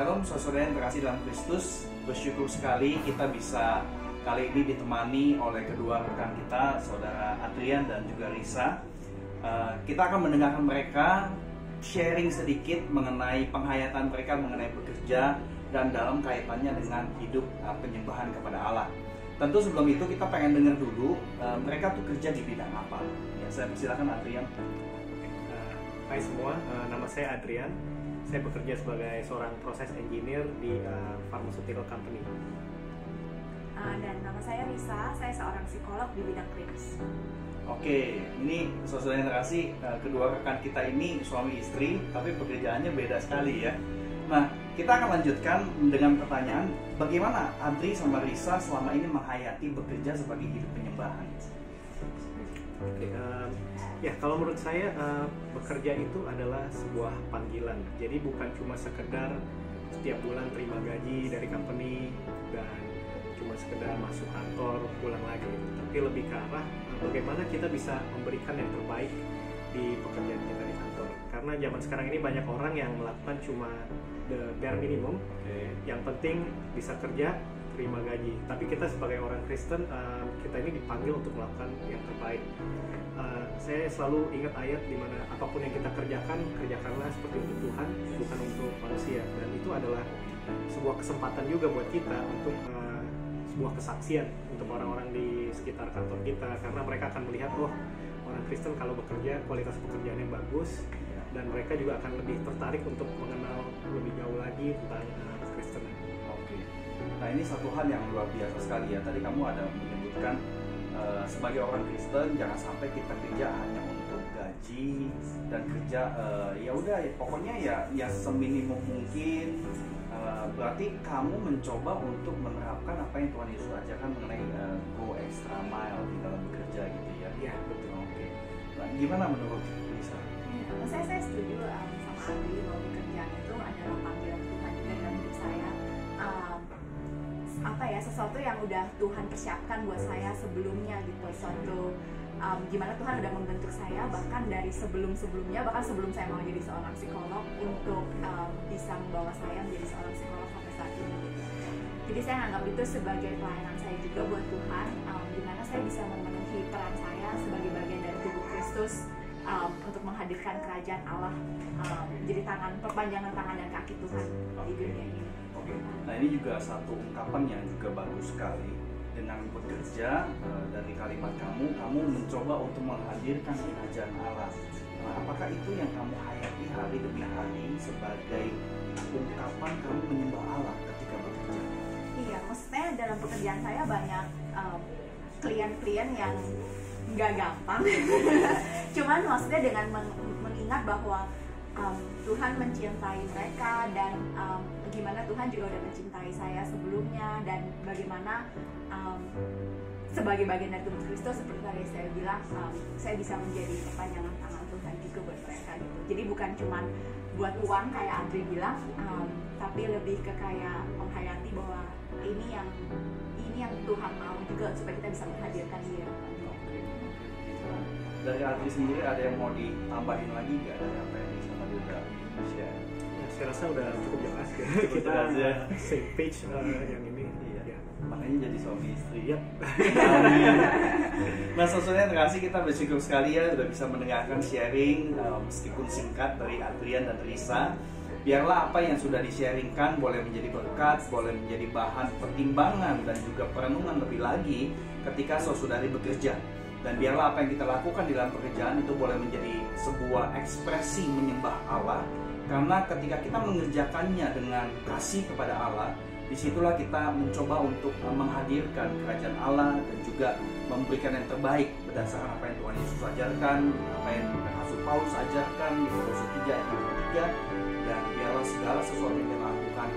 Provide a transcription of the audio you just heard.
Shalom saudara yang terkasih dalam Kristus, bersyukur sekali kita bisa kali ini ditemani oleh kedua rekan kita, saudara Adrian dan juga Risa. Kita akan mendengarkan mereka sharing sedikit mengenai penghayatan mereka mengenai bekerja dan dalam kaitannya dengan hidup penyembahan kepada Allah. Tentu sebelum itu kita pengen dengar dulu mereka tuh kerja di bidang apa. Ya, saya persilakan Adrian. Hai semua, nama saya Adrian. Saya bekerja sebagai seorang proses engineer di pharmaceutical company. Dan nama saya Risa, saya seorang psikolog di bidang klinis. Oke, ini saudara yang terkasih, kedua rekan kita ini suami istri, tapi pekerjaannya beda sekali ya. Nah, kita akan lanjutkan dengan pertanyaan, bagaimana Adri sama Risa selama ini menghayati bekerja sebagai hidup penyembahan? Oke, ya kalau menurut saya bekerja itu adalah sebuah panggilan. Jadi bukan cuma sekedar setiap bulan terima gaji dari company dan cuma sekedar masuk kantor pulang lagi, tapi lebih ke arah bagaimana kita bisa memberikan yang terbaik di pekerjaan kita di kantor. Karena zaman sekarang ini banyak orang yang melakukan cuma the bare minimum. Yang penting bisa kerja, terima gaji. Tapi kita sebagai orang Kristen, kita ini dipanggil untuk melakukan yang terbaik. Saya selalu ingat ayat di mana apapun yang kita kerjakan, kerjakanlah seperti untuk Tuhan, bukan untuk manusia. Dan itu adalah sebuah kesempatan juga buat kita untuk sebuah kesaksian untuk orang-orang di sekitar kantor kita, karena mereka akan melihat, oh, orang Kristen kalau bekerja kualitas pekerjaannya bagus, dan mereka juga akan lebih tertarik untuk mengenal lebih jauh lagi tentang Kristen. Oke. Nah, ini satu hal yang luar biasa sekali ya. Tadi kamu ada menyebutkan sebagai orang Kristen jangan sampai kita kerja hanya untuk gaji dan kerja ya udah pokoknya ya seminimum mungkin. Berarti kamu mencoba untuk menerapkan apa yang Tuhan Yesus ajarkan mengenai go extra mile di dalam bekerja gitu ya. Iya, betul. Oke. Nah, gimana menurut Lisa? Saya setuju sama Adri bahwa pekerjaan itu adalah panggilan Tuhan juga dalam hidup saya. Sesuatu yang udah Tuhan persiapkan buat saya sebelumnya gitu, gimana Tuhan udah membentuk saya bahkan dari sebelum-sebelumnya, bahkan sebelum saya mau jadi seorang psikolog, untuk bisa membawa saya menjadi seorang psikolog sampai saat ini gitu. Jadi saya anggap itu sebagai pelayanan saya juga buat Tuhan, dimana saya bisa memenuhi peran saya sebagai bagian dari tubuh Kristus, untuk menghadirkan kerajaan Allah, jadi perpanjangan tangan dan kaki Tuhan di dunia ini. Oke. Nah, ini juga satu ungkapan yang juga bagus sekali. Dengan bekerja, dari kalimat kamu mencoba untuk menghadirkan kerajaan Allah. Nah, apakah itu yang kamu hayati hari demi hari sebagai ungkapan kamu menyembah Allah ketika bekerja? Iya, maksudnya dalam pekerjaan saya banyak klien-klien yang nggak gampang. Cuman maksudnya dengan mengingat bahwa Tuhan mencintai mereka, dan gimana Tuhan juga udah mencintai saya sebelumnya, dan bagaimana sebagai bagian dari tubuh Kristus seperti tadi saya bilang, saya bisa menjadi perpanjangan tangan Tuhan juga buat mereka gitu. Jadi bukan cuma buat uang kayak Andri bilang, tapi lebih ke kayak menghayati bahwa ini yang Tuhan mau juga supaya kita bisa menghadirkan Dia. Dari Adri sendiri ada yang mau ditambahin lagi nggak dari apa yang Lisa tadi udah share? Ya, saya rasa udah cukup jelas ya. Kita aja same page yang ini. Iya. Ya. Makanya jadi suami istri. Iya. Nah, sesuai terkasih, kita bersyukur sekali ya udah bisa mendengarkan sharing meskipun singkat dari Adrian dan Risa. Biarlah apa yang sudah di-sharingkan boleh menjadi berkat, boleh menjadi bahan pertimbangan dan juga perenungan lebih lagi ketika saudari bekerja. Dan biarlah apa yang kita lakukan di dalam pekerjaan itu boleh menjadi sebuah ekspresi menyembah Allah. Karena ketika kita mengerjakannya dengan kasih kepada Allah, disitulah kita mencoba untuk menghadirkan kerajaan Allah dan juga memberikan yang terbaik berdasarkan apa yang Tuhan Yesus ajarkan, apa yang Rasul Paulus ajarkan di Kolose 3 ayat 23. Dan biarlah segala sesuatu yang kita lakukan